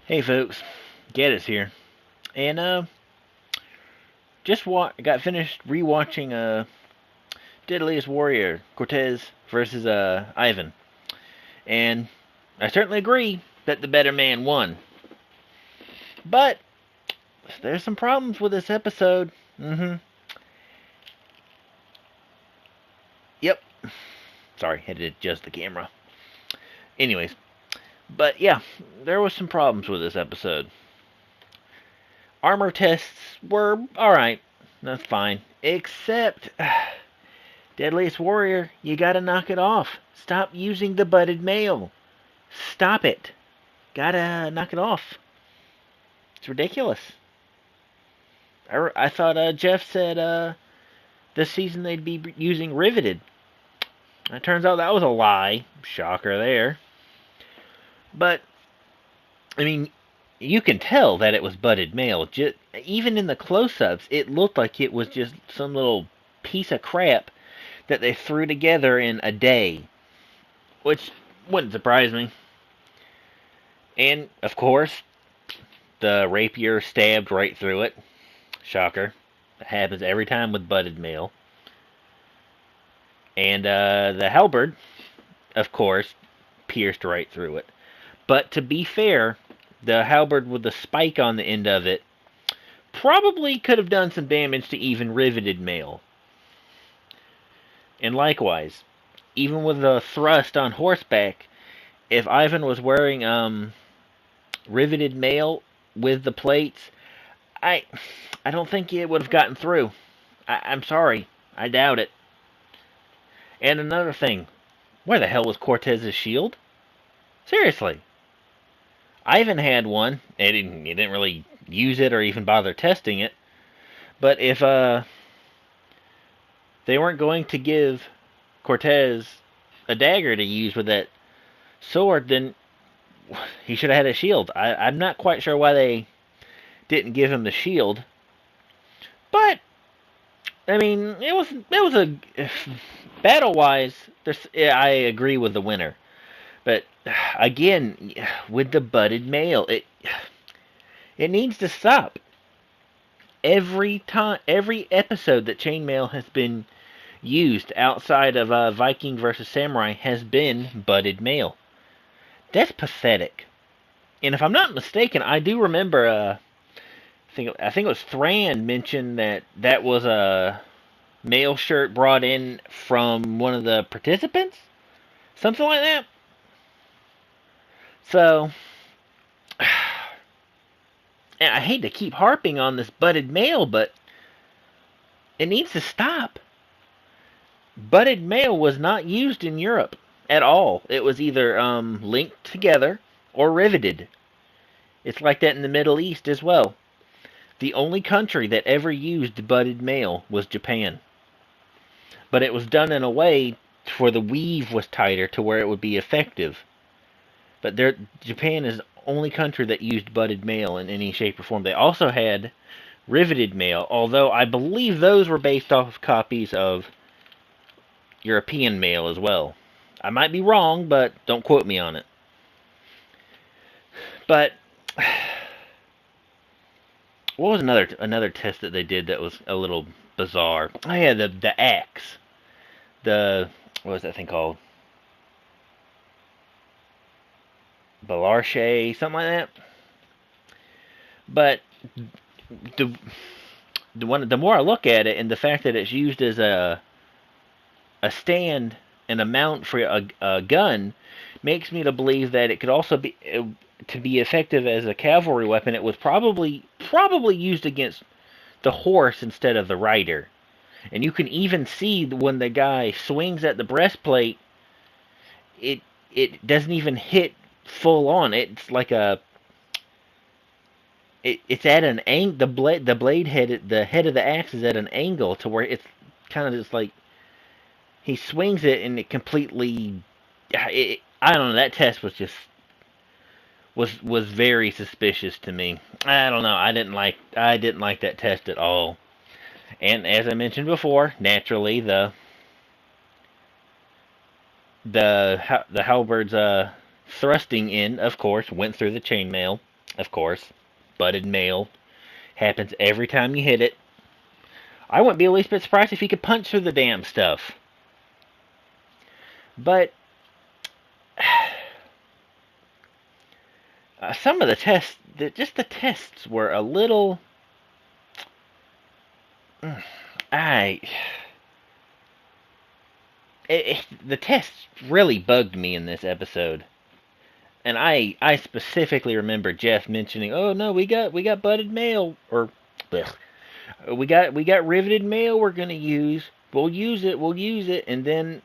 Hey folks, Gaddis here, and got finished rewatching Deadliest Warrior, Cortes versus Ivan, and I certainly agree that the better man won. But there's some problems with this episode. Yep. Sorry, had to adjust the camera. Anyways, but yeah, there was some problems with this episode. Armor tests were alright. That's fine. Except Deadliest Warrior, you gotta knock it off. Stop using the budded mail. Stop it. Gotta knock it off. It's ridiculous. I thought Jeff said this season they'd be using riveted. It turns out that was a lie. Shocker there. But, I mean, you can tell that it was budded mail. Even in the close-ups, it looked like it was just some little piece of crap that they threw together in a day. Which wouldn't surprise me. And, of course, the rapier stabbed right through it. Shocker. It happens every time with budded mail. And the halberd, of course, pierced right through it. But to be fair, the halberd with the spike on the end of it probably could have done some damage to even riveted mail. And likewise, even with the thrust on horseback, if Ivan was wearing riveted mail with the plates, I don't think it would have gotten through. I'm sorry. I doubt it. And another thing, where the hell was Cortez's shield? Seriously. Ivan had one. He didn't really use it or even bother testing it. But if they weren't going to give Cortez a dagger to use with that sword, then he should have had a shield. I'm not quite sure why they didn't give him the shield. But I mean, it was a battle wise. I agree with the winner, but again, with the budded mail, it needs to stop. Every episode that chainmail has been used outside of Viking versus Samurai has been budded mail. That's pathetic. And if I'm not mistaken, I do remember. I think it was Thran mentioned that was a mail shirt brought in from one of the participants, something like that. So, and I hate to keep harping on this budded mail, but it needs to stop. Budded mail was not used in Europe at all. It was either linked together or riveted. It's like that in the Middle East as well. The only country that ever used budded mail was Japan. But it was done in a way where the weave was tighter to where it would be effective. But Japan is the only country that used budded mail in any shape or form. They also had riveted mail, although I believe those were based off of copies of European mail as well. I might be wrong, but don't quote me on it. But what was another test that they did that was a little bizarre? Oh yeah, the axe. What was that thing called? Balarche, something like that. But the the more I look at it, and the fact that it's used as a stand and a mount for a gun, makes me to believe that it could also be to be effective as a cavalry weapon. It was probably used against the horse instead of the rider. And you can even see when the guy swings at the breastplate, it doesn't even hit full on. It's like it's at an angle. The blade head, the head of the axe is at an angle to where it's kind of just like he swings it and it completely. I don't know. That test was just was very suspicious to me. I don't know. I didn't like that test at all. And as I mentioned before, naturally the halberd's thrusting in, of course, went through the chainmail. of course. Butted male. Happens every time you hit it. I wouldn't be the least bit surprised if he could punch through the damn stuff. But some of the tests, just the tests were a little. I. The tests really bugged me in this episode, and I specifically remember Jeff mentioning, "Oh no, we got butted mail, or blech, we got riveted mail. We're gonna use. We'll use it." And then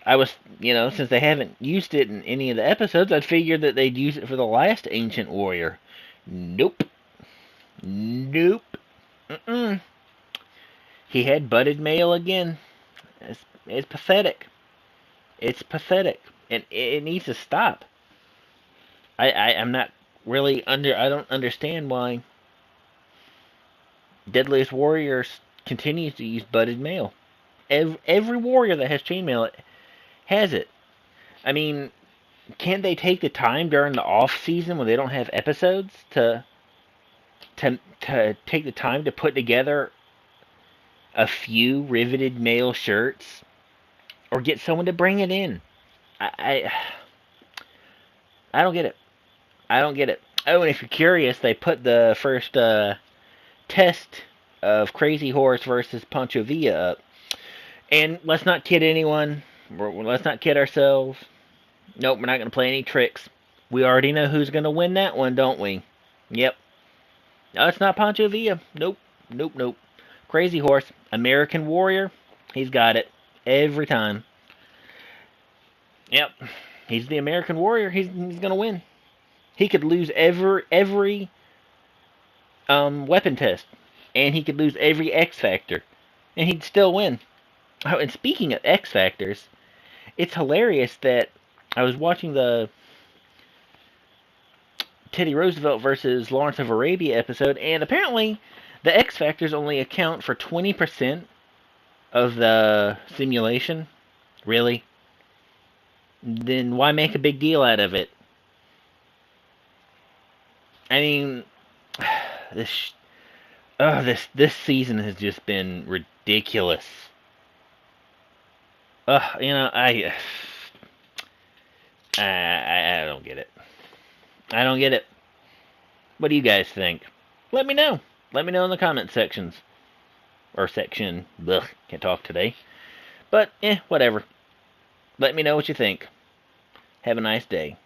I was, since they haven't used it in any of the episodes, I'd figured that they'd use it for the last Ancient Warrior. Nope. Nope. Mm-mm. He had butted mail again. It's pathetic. It's pathetic. And it needs to stop. I'm not really I don't understand why Deadliest Warrior continues to use butted mail. Every warrior that has chainmail has it. I mean, can't they take the time during the off season when they don't have episodes to take the time to put together a few riveted mail shirts, or get someone to bring it in? I I don't get it. I don't get it. Oh, and if you're curious, they put the first test of Crazy Horse versus Pancho Villa up. And let's not kid anyone. Let's not kid ourselves. Nope, we're not going to play any tricks. We already know who's going to win that one, don't we? Yep. No, it's not Pancho Villa. Nope. Nope, nope. Crazy Horse, American Warrior, he's got it. Every time. Yep. He's the American Warrior. He's going to win. He could lose every weapon test. And he could lose every X Factor. And he'd still win. Oh, and speaking of X Factors, it's hilarious that I was watching the Teddy Roosevelt versus Lawrence of Arabia episode, and apparently the X Factors only account for 20% of the simulation. Really? Then why make a big deal out of it? I mean, this season has just been ridiculous. I don't get it. I don't get it. What do you guys think? Let me know. Let me know in the comment sections. Or section. Ugh, can't talk today. But, whatever. Let me know what you think. Have a nice day.